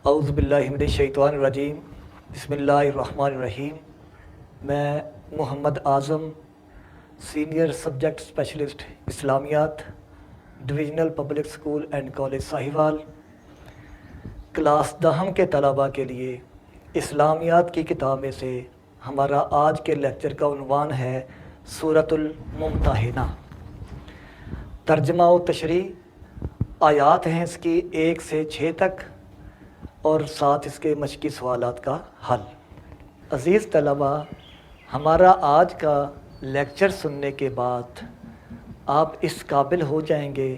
اعوذ باللہ من الشیطان الرجیم، بسم اللہ الرحمن الرحیم۔ میں Muhammad Azam, senior subject specialist اسلامیات، divisional public school and college Sahiwal, class 10 کے طلباء کے لیے اسلامیات کی کتاب میں سے ہمارا آج کے لیکچر کا عنوان ہے سورۃ الممتحنہ۔ ترجمہ و تشریح آیات ہیں اس کی 1 سے 6 تک، اور ساتھ اس کے مشقی سوالات کا حل۔ عزیز طلباء، ہمارا آج کا لیکچر سننے کے بعد آپ اس قابل ہو جائیں گے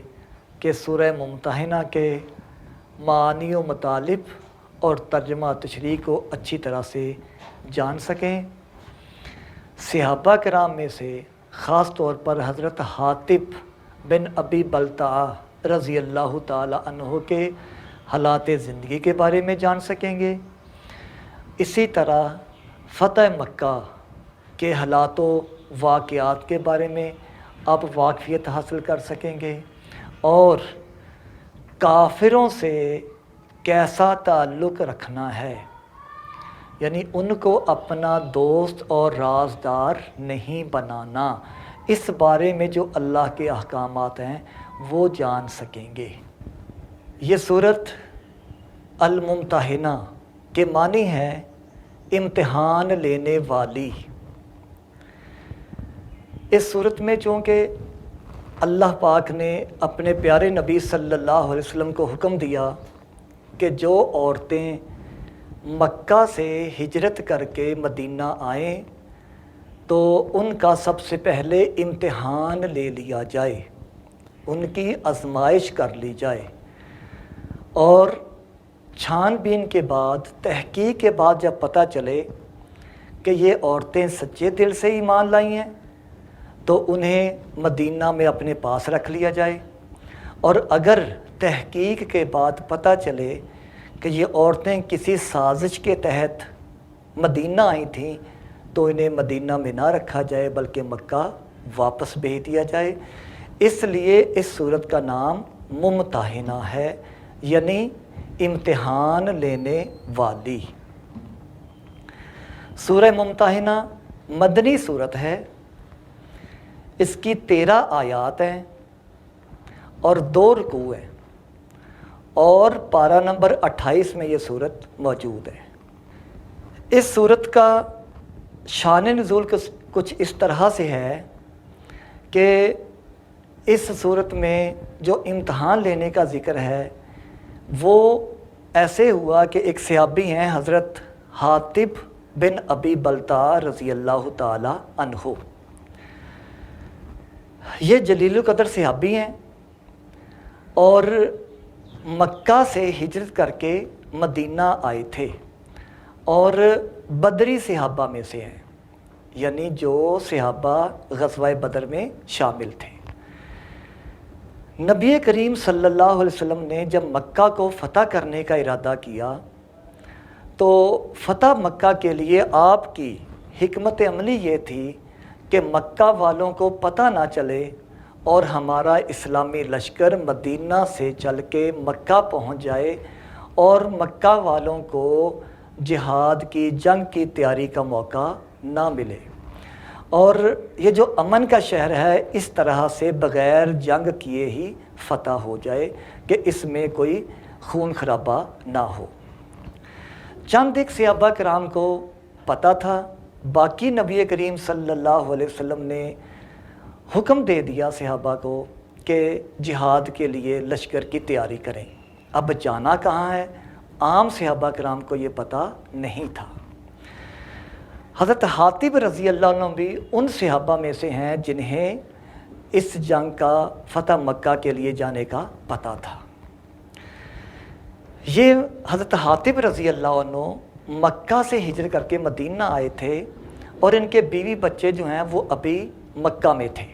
کہ سورہ ممتحنہ کے معانی و مطالب اور ترجمہ تشریح کو اچھی طرح سے جان سکیں۔ صحابہ کرام میں سے خاص طور پر حضرت حاطب بن ابی بلتعہ رضی اللہ تعالی عنہ کے حالات زندگی کے بارے میں جان سکیں گے۔ اسی طرح فتح مکہ کے حالات و واقعات کے بارے میں آپ واقفیت حاصل کر سکیں گے، اور کافروں سے کیسا تعلق رکھنا ہے، یعنی ان کو اپنا دوست اور رازدار نہیں بنانا، اس بارے میں جو اللہ کے احکامات ہیں وہ جان سکیں گے۔ یہ سورت الممتحنہ کے معنی ہے امتحان لینے والی۔ اس صورت میں چونکہ اللہ پاک نے اپنے پیارے نبی صلی اللہ علیہ وسلم کو حکم دیا کہ جو عورتیں مکہ سے ہجرت کر کے مدینہ آئیں تو ان کا سب سے پہلے امتحان لے لیا جائے، ان کی آزمائش کر لی جائے، اور چھان بین کے بعد، تحقیق کے بعد جب پتہ چلے کہ یہ عورتیں سچے دل سے ایمان لائی ہیں تو انہیں مدینہ میں اپنے پاس رکھ لیا جائے، اور اگر تحقیق کے بعد پتہ چلے کہ یہ عورتیں کسی سازش کے تحت مدینہ آئی تھیں تو انہیں مدینہ میں نہ رکھا جائے بلکہ مکہ واپس بھیج دیا جائے۔ اس لیے اس سورت کا نام ممتحنہ ہے، یعنی امتحان لینے والی۔ سورہ ممتحنہ مدنی سورت ہے، اس کی 13 آیات ہیں اور 2 رکوع ہیں، اور پارہ نمبر 28 میں یہ سورت موجود ہے۔ اس سورت کا شان نزول کچھ اس طرح سے ہے کہ اس سورت میں جو امتحان لینے کا ذکر ہے وہ ایسے ہوا کہ ایک صحابی ہیں حضرت حاطب بن ابی بلتعہ رضی اللہ تعالی عنہ۔ یہ جلیل القدر صحابی ہیں اور مکہ سے ہجرت کر کے مدینہ آئے تھے، اور بدری صحابہ میں سے ہیں، یعنی جو صحابہ غزوہ بدر میں شامل تھے۔ نبی کریم صلی اللہ علیہ وسلم نے جب مکہ کو فتح کرنے کا ارادہ کیا تو فتح مکہ کے لیے آپ کی حکمت عملی یہ تھی کہ مکہ والوں کو پتہ نہ چلے اور ہمارا اسلامی لشکر مدینہ سے چل کے مکہ پہنچ جائے اور مکہ والوں کو جہاد کی، جنگ کی تیاری کا موقع نہ ملے، اور یہ جو امن کا شہر ہے اس طرح سے بغیر جنگ کیے ہی فتح ہو جائے کہ اس میں کوئی خون خرابہ نہ ہو۔ چند ایک صحابہ کرام کو پتہ تھا، باقی نبی کریم صلی اللہ علیہ وسلم نے حکم دے دیا صحابہ کو کہ جہاد کے لیے لشکر کی تیاری کریں۔ اب جانا کہاں ہے، عام صحابہ کرام کو یہ پتہ نہیں تھا۔ حضرت حاطب رضی اللہ عنہ بھی ان صحابہ میں سے ہیں جنہیں اس جنگ کا، فتح مکہ کے لیے جانے کا پتہ تھا۔ یہ حضرت حاطب رضی اللہ عنہ مکہ سے ہجرت کر کے مدینہ آئے تھے، اور ان کے بیوی بچے جو ہیں وہ ابھی مکہ میں تھے۔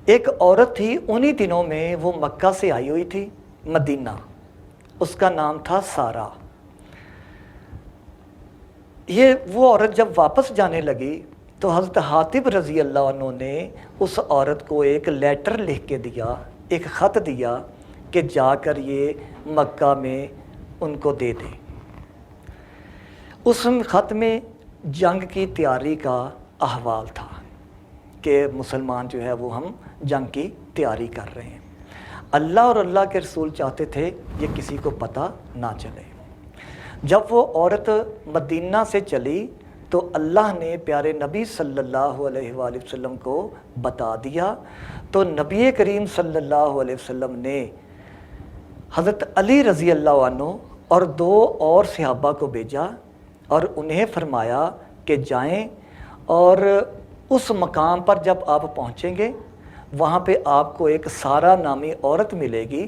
ایک عورت تھی انہی دنوں میں، وہ مکہ سے آئی ہوئی تھی مدینہ، اس کا نام تھا سارہ۔ یہ وہ عورت جب واپس جانے لگی تو حضرت حاطب رضی اللہ عنہ نے اس عورت کو ایک لیٹر لکھ کے دیا، ایک خط دیا کہ جا کر یہ مکہ میں ان کو دے دیں۔ اس خط میں جنگ کی تیاری کا احوال تھا کہ مسلمان جو ہے وہ ہم جنگ کی تیاری کر رہے ہیں۔ اللہ اور اللہ کے رسول چاہتے تھے یہ کسی کو پتہ نہ چلے۔ جب وہ عورت مدینہ سے چلی تو اللہ نے پیارے نبی صلی اللہ علیہ وآلہ وسلم کو بتا دیا، تو نبی کریم صلی اللہ علیہ وسلم نے حضرت علی رضی اللہ عنہ اور 2 اور صحابہ کو بھیجا اور انہیں فرمایا کہ جائیں اور اس مقام پر جب آپ پہنچیں گے وہاں پہ آپ کو ایک سارہ نامی عورت ملے گی،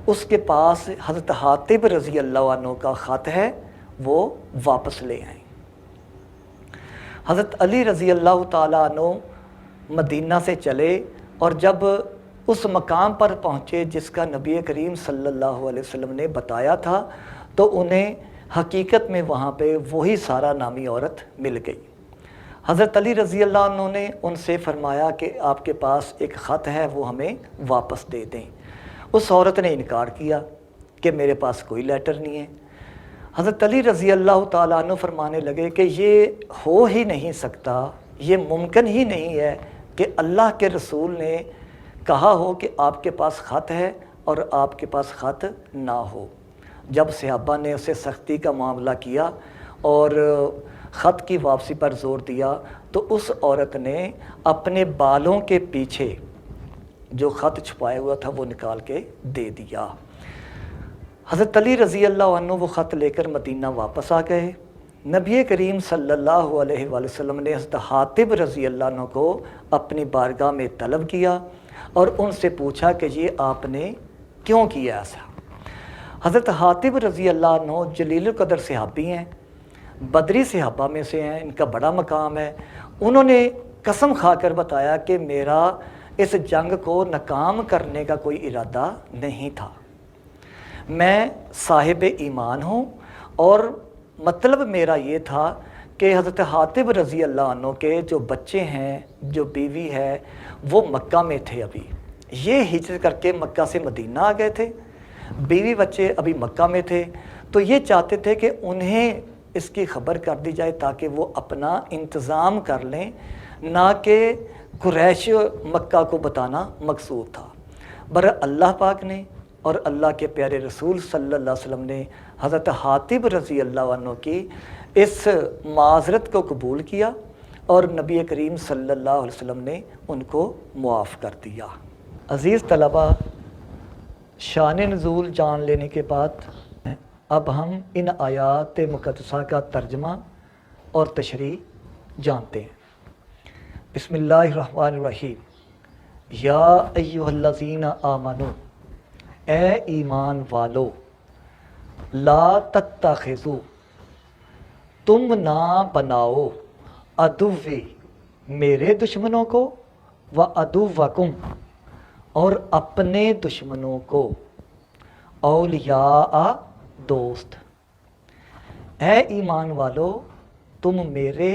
اس کے پاس حضرت حاطب رضی اللہ عنہ کا خط ہے، وہ واپس لے آئیں۔ حضرت علی رضی اللہ تعالیٰ عنہ مدینہ سے چلے اور جب اس مقام پر پہنچے جس کا نبی کریم صلی اللہ علیہ وسلم نے بتایا تھا، تو انہیں حقیقت میں وہاں پہ وہی سارہ نامی عورت مل گئی۔ حضرت علی رضی اللہ عنہ نے ان سے فرمایا کہ آپ کے پاس ایک خط ہے، وہ ہمیں واپس دے دیں۔ اس عورت نے انکار کیا کہ میرے پاس کوئی لیٹر نہیں ہے۔ حضرت علی رضی اللہ تعالیٰ عنہ فرمانے لگے کہ یہ ہو ہی نہیں سکتا، یہ ممکن ہی نہیں ہے کہ اللہ کے رسول نے کہا ہو کہ آپ کے پاس خط ہے اور آپ کے پاس خط نہ ہو۔ جب صحابہ نے اسے سختی کا معاملہ کیا اور خط کی واپسی پر زور دیا تو اس عورت نے اپنے بالوں کے پیچھے جو خط چھپایا ہوا تھا وہ نکال کے دے دیا۔ حضرت علی رضی اللہ عنہ وہ خط لے کر مدینہ واپس آ گئے۔ نبی کریم صلی اللہ علیہ وآلہ وسلم نے حضرت حاطب رضی اللہ عنہ کو اپنی بارگاہ میں طلب کیا اور ان سے پوچھا کہ یہ آپ نے کیوں کیا ایسا۔ حضرت حاطب رضی اللہ عنہ جلیل القدر صحابی ہیں، بدری صحابہ میں سے ہیں، ان کا بڑا مقام ہے۔ انہوں نے قسم کھا کر بتایا کہ میرا اس جنگ کو ناکام کرنے کا کوئی ارادہ نہیں تھا، میں صاحب ایمان ہوں، اور مطلب میرا یہ تھا کہ حضرت حاطب رضی اللہ عنہ کے جو بچے ہیں، جو بیوی ہے، وہ مکہ میں تھے، ابھی یہ ہجرت کر کے مکہ سے مدینہ آ گئے تھے، بیوی بچے ابھی مکہ میں تھے، تو یہ چاہتے تھے کہ انہیں اس کی خبر کر دی جائے تاکہ وہ اپنا انتظام کر لیں، نہ کہ قریش مکہ کو بتانا مقصود تھا۔ اللہ پاک نے اور اللہ کے پیارے رسول صلی اللہ علیہ وسلم نے حضرت حاطب رضی اللہ عنہ کی اس معذرت کو قبول کیا اور نبی کریم صلی اللہ علیہ وسلم نے ان کو معاف کر دیا۔ عزیز طلبہ، شان نزول جان لینے کے بعد اب ہم ان آیات مقدسہ کا ترجمہ اور تشریح جانتے ہیں۔ بسم اللہ الرحمن الرحیم۔ یا ایھا الذین آمنو، اے ایمان والو، لا تتخذوا، تم نہ بناؤ، عدوی، میرے دشمنوں کو، و عدوکم، اور اپنے دشمنوں کو، اولیاء، دوست۔ اے ایمان والو، تم میرے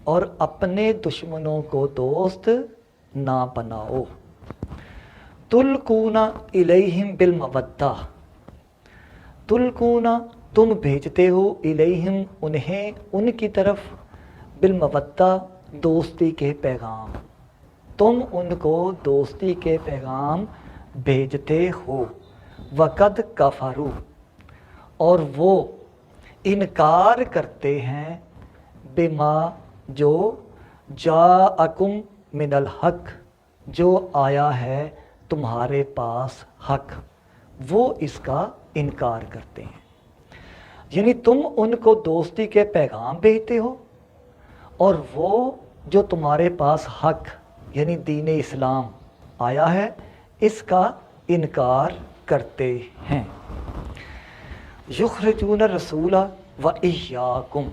اور اپنے دشمنوں کو دوست نہ بناؤ۔ تلقون الیہم بالمودہ، تلقون، تم بھیجتے ہو، الیہم، انہیں، ان کی طرف، بالمودہ، دوستی کے پیغام، تم ان کو دوستی کے پیغام بھیجتے ہو۔ وقد کفروا، اور وہ انکار کرتے ہیں، بما، جو، جاءکم من الحق، جو آیا ہے تمہارے پاس حق، وہ اس کا انکار کرتے ہیں۔ یعنی تم ان کو دوستی کے پیغام بھیجتے ہو اور وہ جو تمہارے پاس حق یعنی دین اسلام آیا ہے اس کا انکار کرتے ہیں۔ یخرجون الرسول و ایاکم،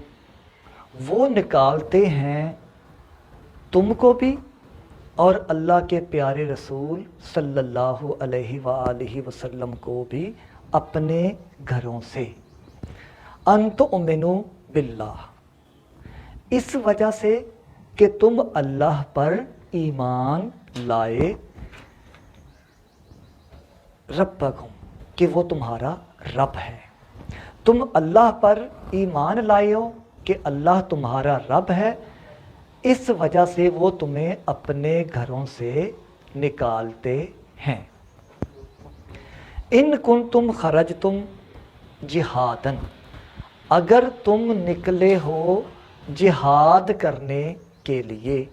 وہ نکالتے ہیں تم کو بھی اور اللہ کے پیارے رسول صلی اللہ علیہ وآلہ وسلم کو بھی اپنے گھروں سے، ان تؤمنوا باللہ، اس وجہ سے کہ تم اللہ پر ایمان لائے، ربکم، کہ وہ تمہارا رب ہے، تم اللہ پر ایمان لائے ہو کہ اللہ تمہارا رب ہے، اس وجہ سے وہ تمہیں اپنے گھروں سے نکالتے ہیں۔ ان کنتم خرجتم جہادن، اگر تم نکلے ہو جہاد کرنے کے لیے،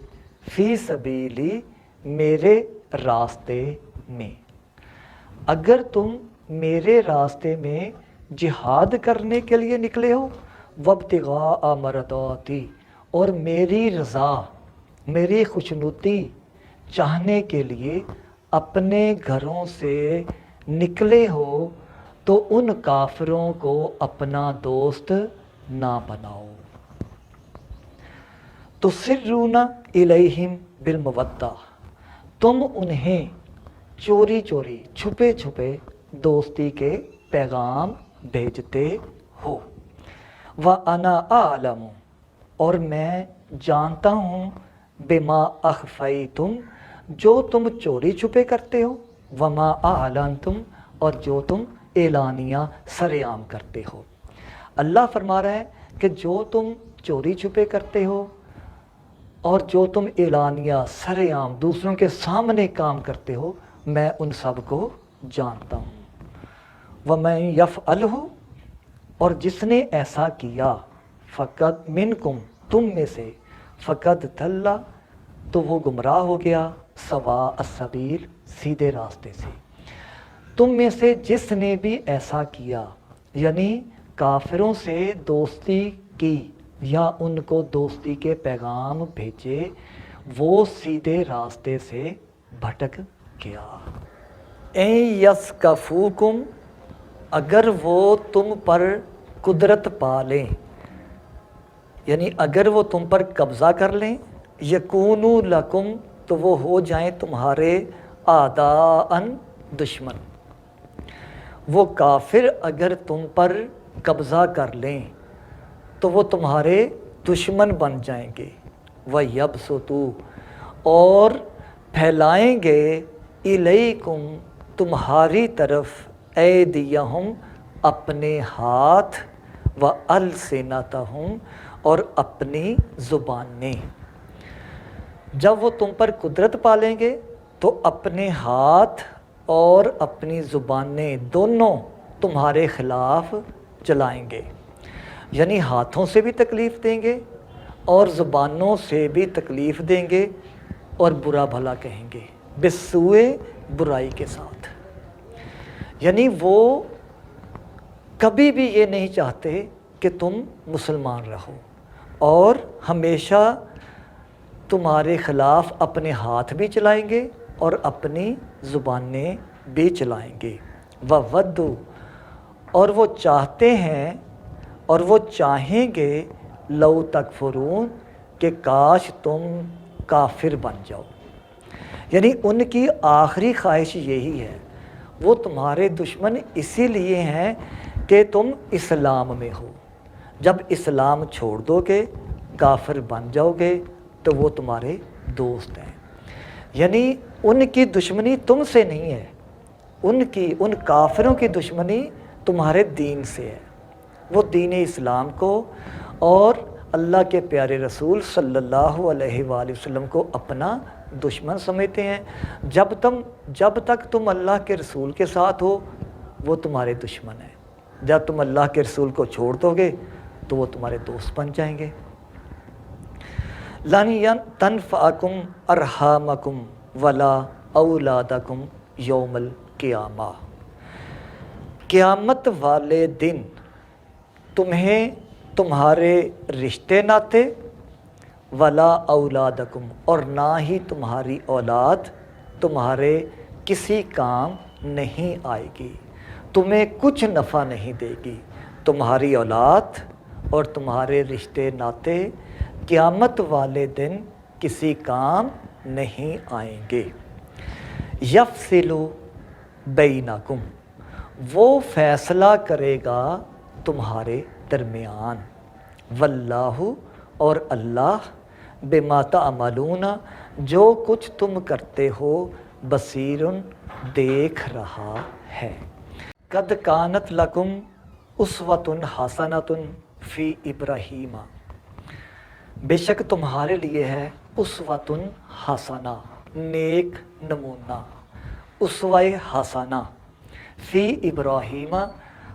فی سبیلی، میرے راستے میں، اگر تم میرے راستے میں جہاد کرنے کے لیے نکلے ہو، وابتغاء مرضاتی، اور میری رضا، میری خوشنودی چاہنے کے لیے اپنے گھروں سے نکلے ہو، تو ان کافروں کو اپنا دوست نہ بناؤ۔ تسرون الیہم بالمودہ، تم انہیں چوری چوری، چھپے چھپے دوستی کے پیغام بھیجتے ہو۔ وَأَنَا أَعْلَمُ، اور میں جانتا ہوں، بِمَا أَخْفَيْتُمْ، جو تم چوری چھپے کرتے ہو، وَمَا أَعْلَنْتُمْ، اور جو تم اعلانیہ سر عام کرتے ہو۔ اللہ فرما رہا ہے کہ جو تم چوری چھپے کرتے ہو اور جو تم اعلانیہ سر عام دوسروں کے سامنے کام کرتے ہو، میں ان سب کو جانتا ہوں۔ وَمَن يَفْعَلْهُ، اور جس نے ایسا کیا، فقط منکم، تم میں سے، فقط ضل، تو وہ گمراہ ہو گیا، سواء السبیل، سیدھے راستے سے۔ تم میں سے جس نے بھی ایسا کیا، یعنی کافروں سے دوستی کی یا ان کو دوستی کے پیغام بھیجے، وہ سیدھے راستے سے بھٹک گیا۔ این یسکفوکم، اگر وہ تم پر قدرت پا لیں، یعنی اگر وہ تم پر قبضہ کر لیں، یکونوا لکم، تو وہ ہو جائیں تمہارے اعداء، دشمن۔ وہ کافر اگر تم پر قبضہ کر لیں تو وہ تمہارے دشمن بن جائیں گے۔ وَيَبْسُطُوا، اور پھیلائیں گے، الیکم، تمہاری طرف، ایدیہم، اپنے ہاتھ، وَأَلْسِنَتَہم، اور اپنی زبانیں۔ جب وہ تم پر قدرت پالیں گے تو اپنے ہاتھ اور اپنی زبانیں دونوں تمہارے خلاف چلائیں گے، یعنی ہاتھوں سے بھی تکلیف دیں گے اور زبانوں سے بھی تکلیف دیں گے اور برا بھلا کہیں گے، بالسوء، برائی کے ساتھ۔ یعنی وہ کبھی بھی یہ نہیں چاہتے کہ تم مسلمان رہو، اور ہمیشہ تمہارے خلاف اپنے ہاتھ بھی چلائیں گے اور اپنی زبانیں بھی چلائیں گے۔ وَوَدُّوا، اور وہ چاہتے ہیں اور وہ چاہیں گے، لَوْ تَکْفُرُونَ، کہ کاش تم کافر بن جاؤ۔ یعنی ان کی آخری خواہش یہی ہے، وہ تمہارے دشمن اسی لیے ہیں کہ تم اسلام میں ہو۔ جب اسلام چھوڑ دو گے، کافر بن جاؤ گے، تو وہ تمہارے دوست ہیں۔ یعنی ان کی دشمنی تم سے نہیں ہے، ان کافروں کی دشمنی تمہارے دین سے ہے۔ وہ دین اسلام کو اور اللہ کے پیارے رسول صلی اللہ علیہ وآلہ وسلم کو اپنا دشمن سمجھتے ہیں۔ جب تک تم اللہ کے رسول کے ساتھ ہو، وہ تمہارے دشمن ہیں۔ جب تم اللہ کے رسول کو چھوڑ دو گے تو وہ تمہارے دوست بن جائیں گے۔ لَن تَنفَعَکُمْ أَرْحَامَکُمْ وَلَا أَوْلَادَکُمْ یوم القیامہ، قیامت والے دن تمہیں تمہارے رشتے ناتے، ولا اولادکم، اور نہ ہی تمہاری اولاد تمہارے کسی کام نہیں آئے گی، تمہیں کچھ نفع نہیں دے گی۔ تمہاری اولاد اور تمہارے رشتے ناتے قیامت والے دن کسی کام نہیں آئیں گے۔ یفصل بینکم، وہ فیصلہ کرے گا تمہارے درمیان، واللہ، اور اللہ، بما تعملون، جو کچھ تم کرتے ہو، بصیر، دیکھ رہا ہے۔ قد کانت لکم اسوۃ حسنۃ فی ابراہیم، بے شک تمہارے لیے ہے اسوۃ حسنہ، نیک نمونہ، اسوہ حسنہ، فی ابراہیم،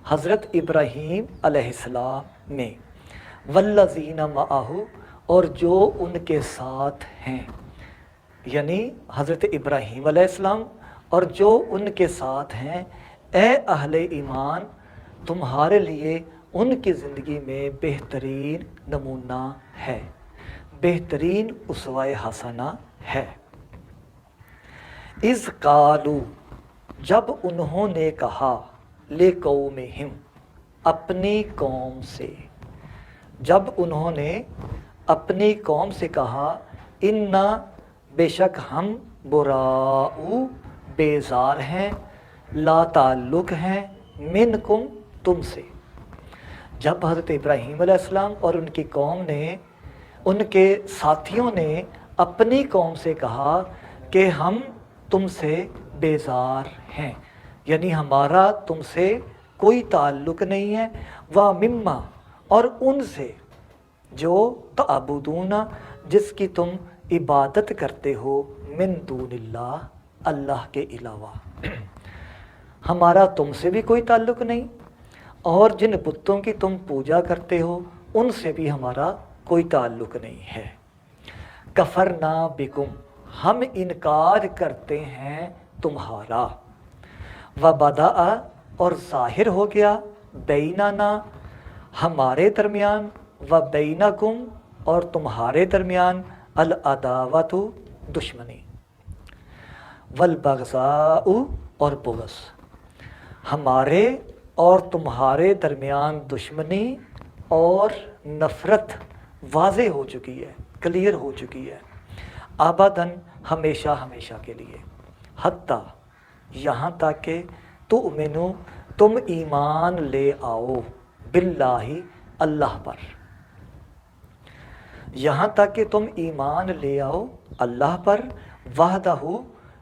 حضرت ابراہیم علیہ السلام میں، والذین معہ، اور جو ان کے ساتھ ہیں، یعنی حضرت ابراہیم علیہ السلام اور جو ان کے ساتھ ہیں، اے اہل ایمان تمہارے لیے ان کی زندگی میں بہترین نمونہ ہے، بہترین اسوہ حسنہ ہے۔ اذ قالوا، جب انہوں نے کہا، لقومہم، اپنی قوم سے، جب انہوں نے اپنی قوم سے کہا، انا، بے شک ہم، براء، بیزار ہیں، لا تعلق ہیں، منکم، تم سے۔ جب حضرت ابراہیم علیہ السلام اور ان کی قوم نے، ان کے ساتھیوں نے اپنی قوم سے کہا کہ ہم تم سے بیزار ہیں، یعنی ہمارا تم سے کوئی تعلق نہیں ہے، وَمِمَّا، اور ان سے جو تعبدون، جس کی تم عبادت کرتے ہو، من دون اللہ، اللہ کے علاوہ، ہمارا تم سے بھی کوئی تعلق نہیں، اور جن بتوں کی تم پوجا کرتے ہو ان سے بھی ہمارا کوئی تعلق نہیں ہے۔ کفرنا بکم، ہم انکار کرتے ہیں تمہارا، وبدأ، اور ظاہر ہو گیا، بیننا، ہمارے درمیان، وبینکم، اور تمہارے درمیان، العداوۃ، دشمنی، والبغضاء، اور بغض، ہمارے اور تمہارے درمیان دشمنی اور نفرت واضح ہو چکی ہے، کلیئر ہو چکی ہے، ابداً، ہمیشہ ہمیشہ کے لیے، حتیٰ، یہاں تک کہ تؤمنو، تم ایمان لے آؤ، باللہ، اللہ پر، یہاں تک کہ تم ایمان لے آؤ اللہ پر، وحدہ،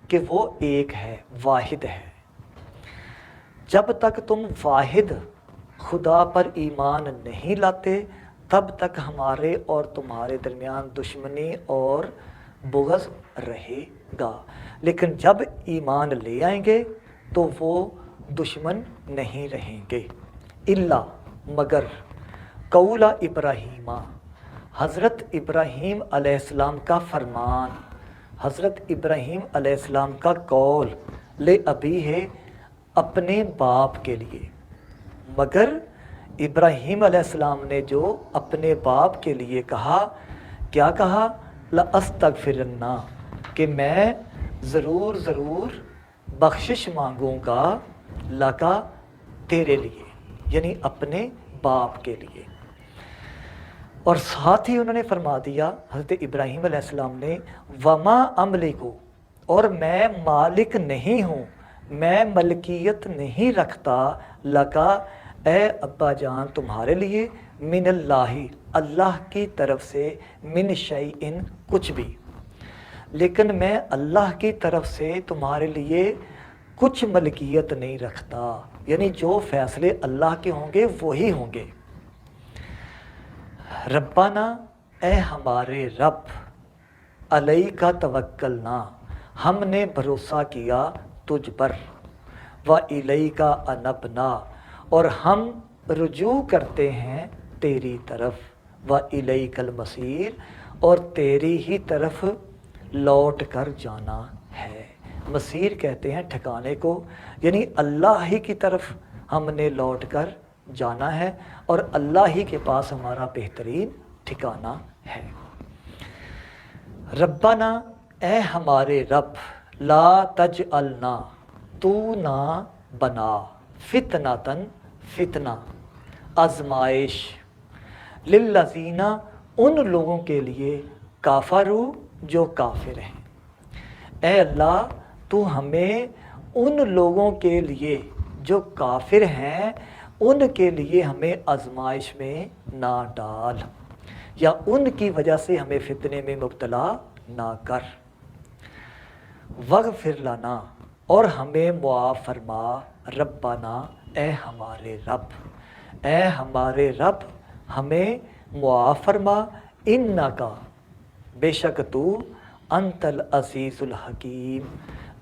کہ وہ ایک ہے، واحد ہے۔ جب تک تم واحد خدا پر ایمان نہیں لاتے تب تک ہمارے اور تمہارے درمیان دشمنی اور بغض رہے گا، لیکن جب ایمان لے آئیں گے تو وہ دشمن نہیں رہیں گے۔ الا، مگر، قول ابراہیم، حضرت ابراہیم علیہ السلام کا فرمان، حضرت ابراہیم علیہ السلام کا قول، لے ابی ہے، اپنے باپ کے لیے، مگر ابراہیم علیہ السلام نے جو اپنے باپ کے لیے کہا، کیا کہا، لَأَسْتَغْفِرَنَّ، کہ میں ضرور بخشش مانگوں گا، لَكَ، تیرے لیے، یعنی اپنے باپ کے لیے۔ اور ساتھ ہی انہوں نے فرما دیا حضرت ابراہیم علیہ السلام نے، وَمَا أَمْلِكُ، اور میں مالک نہیں ہوں، میں ملکیت نہیں رکھتا، لَكَ، اے ابا جان تمہارے لیے، من اللہ، اللہ کی طرف سے، من شیء، کچھ بھی، لیکن میں اللہ کی طرف سے تمہارے لیے کچھ ملکیت نہیں رکھتا، یعنی جو فیصلے اللہ کے ہوں گے وہی ہوں گے۔ ربنا، اے ہمارے رب، علیک توکلنا، ہم نے بھروسہ کیا تجھ پر، وَإِلَيْكَ أَنَبْنَا، اور ہم رجوع کرتے ہیں تیری طرف، وَإِلَيْكَ الْمَصِيرُ، اور تیری ہی طرف لوٹ کر جانا ہے۔ مصیر کہتے ہیں ٹھکانے کو، یعنی اللہ ہی کی طرف ہم نے لوٹ کر جانا ہے اور اللہ ہی کے پاس ہمارا بہترین ٹھکانہ ہے۔ ربنا، اے ہمارے رب، لا تجعلنا، تو نہ بنا، فتنۃً، فتنہ، آزمائش، للذین، ان لوگوں کے لیے، کافروا، جو کافر ہیں۔ اے اللہ تو ہمیں ان لوگوں کے لیے جو کافر ہیں ان کے لیے ہمیں آزمائش میں نہ ڈال، یا ان کی وجہ سے ہمیں فتنے میں مبتلا نہ کر۔ وغفر لنا، اور ہمیں معاف فرما، ربنا، اے ہمارے رب، اے ہمارے رب ہمیں معاف فرما، انکا بے شک تو انت العزیز الحکیم،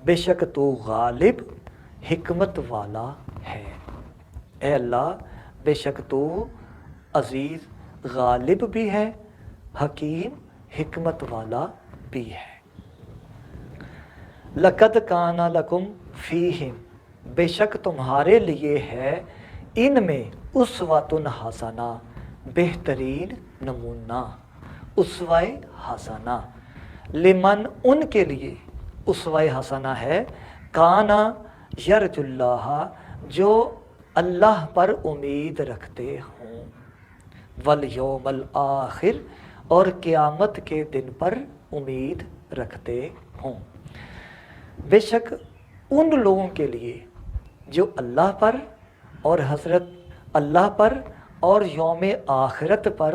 بے شک تو غالب حکمت والا ہے۔ اے اللہ بے شک تو عزیز غالب بھی ہے، حکیم حکمت والا بھی ہے۔ لقد کان لکم فیہم، بے شک تمہارے لیے ہے ان میں اسوۃ حسنہ، بہترین نمونہ، اسوہ حسنہ، لمن ان کے لیے اسوہ حسنہ ہے، کانا یرجو اللہ جو اللہ پر امید رکھتے ہوں، والیوم الآخر اور قیامت کے دن پر امید رکھتے ہوں۔ بے شک ان لوگوں کے لیے جو اللہ پر اور حضرت اللہ پر اور یوم آخرت پر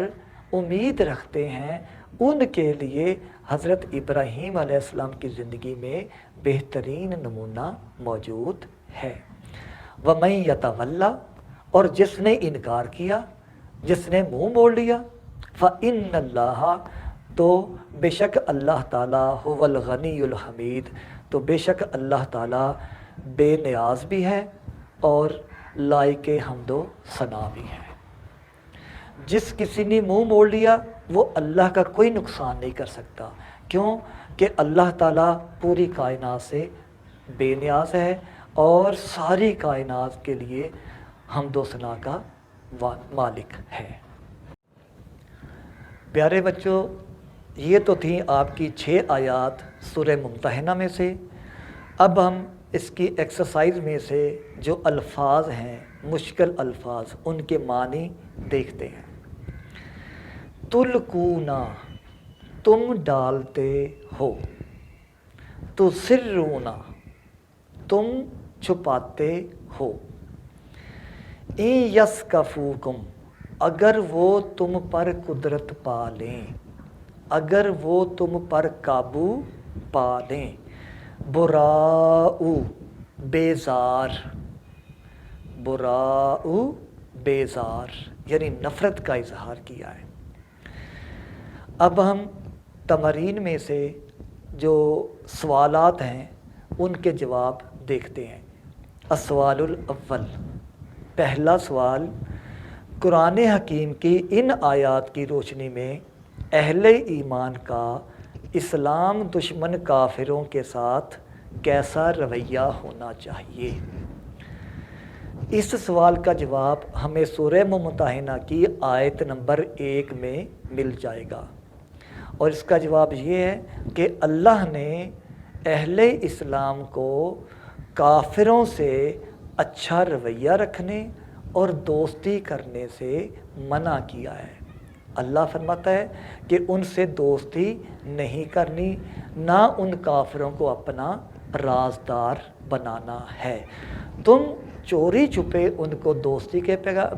امید رکھتے ہیں، ان کے لیے حضرت ابراہیم علیہ السلام کی زندگی میں بہترین نمونہ موجود ہے۔ وَمَن يَتَوَلَّ، اور جس نے انکار کیا، جس نے منہ موڑ لیا، فَإِنَّ اللَّهَ، تو بے شک اللہ تعالیٰ هُوَ الْغَنِيُّ الْحَمِيدُ، تو بے شک اللہ تعالیٰ بے نیاز بھی ہے اور لائق حمد و ثنا بھی ہے۔ جس کسی نے منہ موڑ لیا وہ اللہ کا کوئی نقصان نہیں کر سکتا، کیوں کہ اللہ تعالیٰ پوری کائنات سے بے نیاز ہے اور ساری کائنات کے لیے حمد و ثنا کا مالک ہے۔ پیارے بچوں، یہ تو تھیں آپ کی 6 آیات سورہ ممتحنہ میں سے۔ اب ہم اس کی ایکسرسائز میں سے جو الفاظ ہیں، مشکل الفاظ، ان کے معنی دیکھتے ہیں۔ تلقونا، تم ڈالتے ہو، تسرونا، تم چھپاتے ہو، ان یسکفوکم، اگر وہ تم پر قدرت پا لیں، اگر وہ تم پر قابو پا لیں، براء، بیزار، براء بیزار، یعنی نفرت کا اظہار کیا ہے۔ اب ہم تمرین میں سے جو سوالات ہیں ان کے جواب دیکھتے ہیں۔ السوال الاول، پہلا سوال، قرآن حکیم کی ان آیات کی روشنی میں اہل ایمان کا اسلام دشمن کافروں کے ساتھ کیسا رویہ ہونا چاہیے؟ اس سوال کا جواب ہمیں سورہ ممتحنہ کی آیت نمبر 1 میں مل جائے گا، اور اس کا جواب یہ ہے کہ اللہ نے اہل اسلام کو کافروں سے اچھا رویہ رکھنے اور دوستی کرنے سے منع کیا ہے۔ اللہ فرماتا ہے کہ ان سے دوستی نہیں کرنی، نہ ان کافروں کو اپنا رازدار بنانا ہے۔ تم چوری چھپے ان کو دوستی کے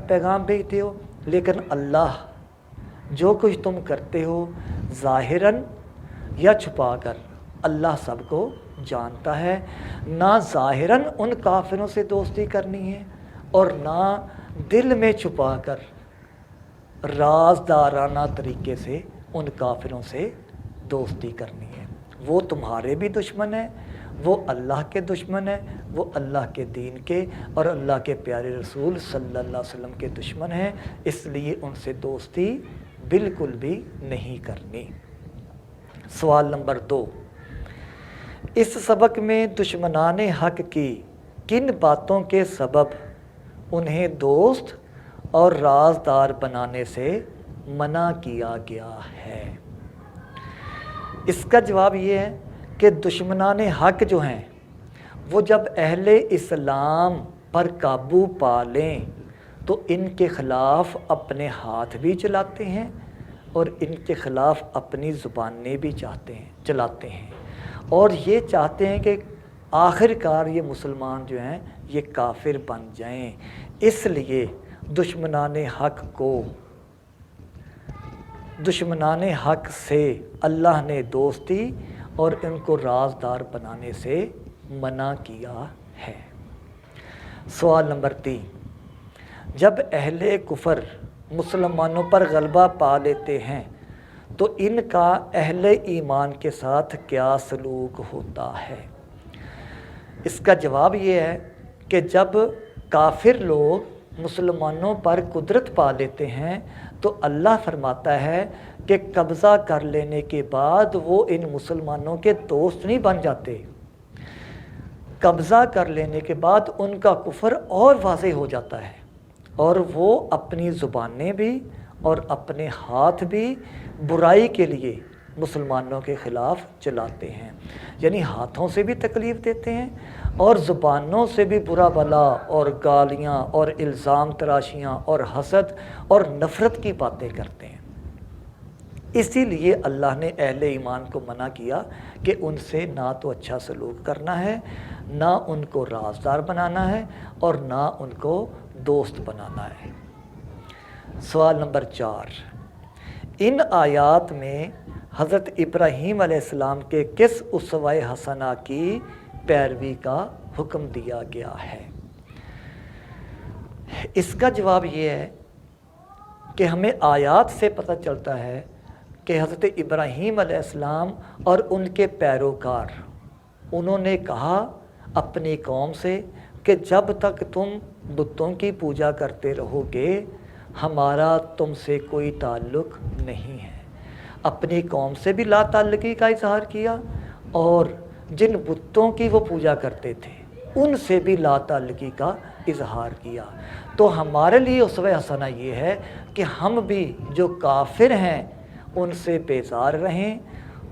پیغام بھیجتے ہو، لیکن اللہ جو کچھ تم کرتے ہو ظاہراً یا چھپا کر، اللہ سب کو جانتا ہے۔ نہ ظاہراً ان کافروں سے دوستی کرنی ہے اور نہ دل میں چھپا کر رازدارانہ طریقے سے ان کافروں سے دوستی کرنی ہے۔ وہ تمہارے بھی دشمن ہیں، وہ اللہ کے دشمن ہیں، وہ اللہ کے دین کے اور اللہ کے پیارے رسول صلی اللہ علیہ وسلم کے دشمن ہیں، اس لیے ان سے دوستی بالکل بھی نہیں کرنی۔ سوال نمبر 2، اس سبق میں دشمنان حق کی کن باتوں کے سبب انہیں دوست اور رازدار بنانے سے منع کیا گیا ہے؟ اس کا جواب یہ ہے کہ دشمنان حق جو ہیں وہ جب اہل اسلام پر قابو پا لیں تو ان کے خلاف اپنے ہاتھ بھی چلاتے ہیں اور ان کے خلاف اپنی زبانیں بھی چلاتے ہیں، اور یہ چاہتے ہیں کہ آخر کار یہ مسلمان جو ہیں یہ کافر بن جائیں۔ اس لیے دشمنان حق سے اللہ نے دوستی اور ان کو رازدار بنانے سے منع کیا ہے۔ سوال نمبر 3، جب اہل کفر مسلمانوں پر غلبہ پا لیتے ہیں تو ان کا اہل ایمان کے ساتھ کیا سلوک ہوتا ہے؟ اس کا جواب یہ ہے کہ جب کافر لوگ مسلمانوں پر قدرت پا لیتے ہیں تو اللہ فرماتا ہے کہ قبضہ کر لینے کے بعد وہ ان مسلمانوں کے دوست نہیں بن جاتے۔ قبضہ کر لینے کے بعد ان کا کفر اور واضح ہو جاتا ہے اور وہ اپنی زبانیں بھی اور اپنے ہاتھ بھی برائی کے لیے مسلمانوں کے خلاف چلاتے ہیں، یعنی ہاتھوں سے بھی تکلیف دیتے ہیں اور زبانوں سے بھی برا بلا اور گالیاں اور الزام تراشیاں اور حسد اور نفرت کی باتیں کرتے ہیں۔ اسی لیے اللہ نے اہل ایمان کو منع کیا کہ ان سے نہ تو اچھا سلوک کرنا ہے، نہ ان کو رازدار بنانا ہے اور نہ ان کو دوست بنانا ہے۔ سوال نمبر 4، ان آیات میں حضرت ابراہیم علیہ السلام کے کس اسوہ حسنہ کی پیروی کا حکم دیا گیا ہے؟ اس کا جواب یہ ہے کہ ہمیں آیات سے پتہ چلتا ہے کہ حضرت ابراہیم علیہ السلام اور ان کے پیروکار انہوں نے کہا اپنی قوم سے کہ جب تک تم بتوں کی پوجا کرتے رہو گے ہمارا تم سے کوئی تعلق نہیں ہے۔ اپنی قوم سے بھی لا تعلقی کا اظہار کیا اور جن بتوں کی وہ پوجا کرتے تھے ان سے بھی لا تعلقی کا اظہار کیا۔ تو ہمارے لیے اسوہ حسنہ یہ ہے کہ ہم بھی جو کافر ہیں ان سے بیزار رہیں،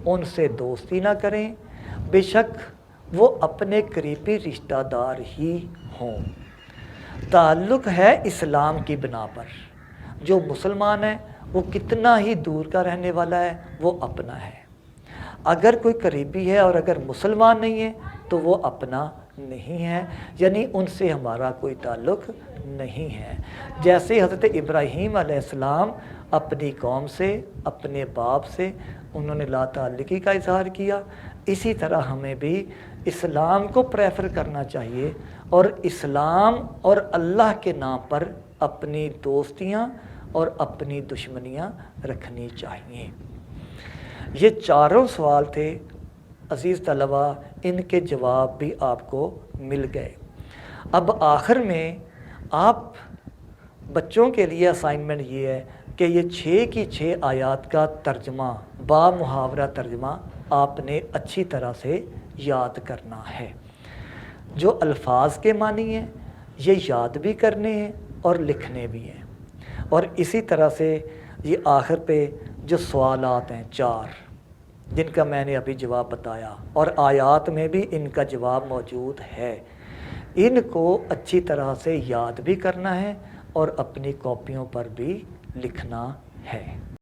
ان سے دوستی نہ کریں، بے شک وہ اپنے قریبی رشتہ دار ہی ہوں۔ تعلق ہے اسلام کی بنا پر، جو مسلمان ہے وہ کتنا ہی دور کا رہنے والا ہے وہ اپنا ہے، اگر کوئی قریبی ہے اور اگر مسلمان نہیں ہے تو وہ اپنا نہیں ہے، یعنی ان سے ہمارا کوئی تعلق نہیں ہے۔ جیسے حضرت ابراہیم علیہ السلام اپنی قوم سے اپنے باپ سے انہوں نے لا تعلقی کا اظہار کیا، اسی طرح ہمیں بھی اسلام کو پریفر کرنا چاہیے اور اسلام اور اللہ کے نام پر اپنی دوستیاں اور اپنی دشمنیاں رکھنی چاہیے۔ یہ چاروں سوال تھے عزیز طلبہ، ان کے جواب بھی آپ کو مل گئے۔ اب آخر میں آپ بچوں کے لیے اسائنمنٹ یہ ہے کہ یہ 6 کی 6 آیات کا ترجمہ با محاورہ ترجمہ آپ نے اچھی طرح سے یاد کرنا ہے۔ جو الفاظ کے معنی ہیں یہ یاد بھی کرنے ہیں اور لکھنے بھی ہیں، اور اسی طرح سے یہ آخر پہ جو سوالات ہیں 4 جن کا میں نے ابھی جواب بتایا اور آیات میں بھی ان کا جواب موجود ہے، ان کو اچھی طرح سے یاد بھی کرنا ہے اور اپنی کاپیوں پر بھی لکھنا ہے۔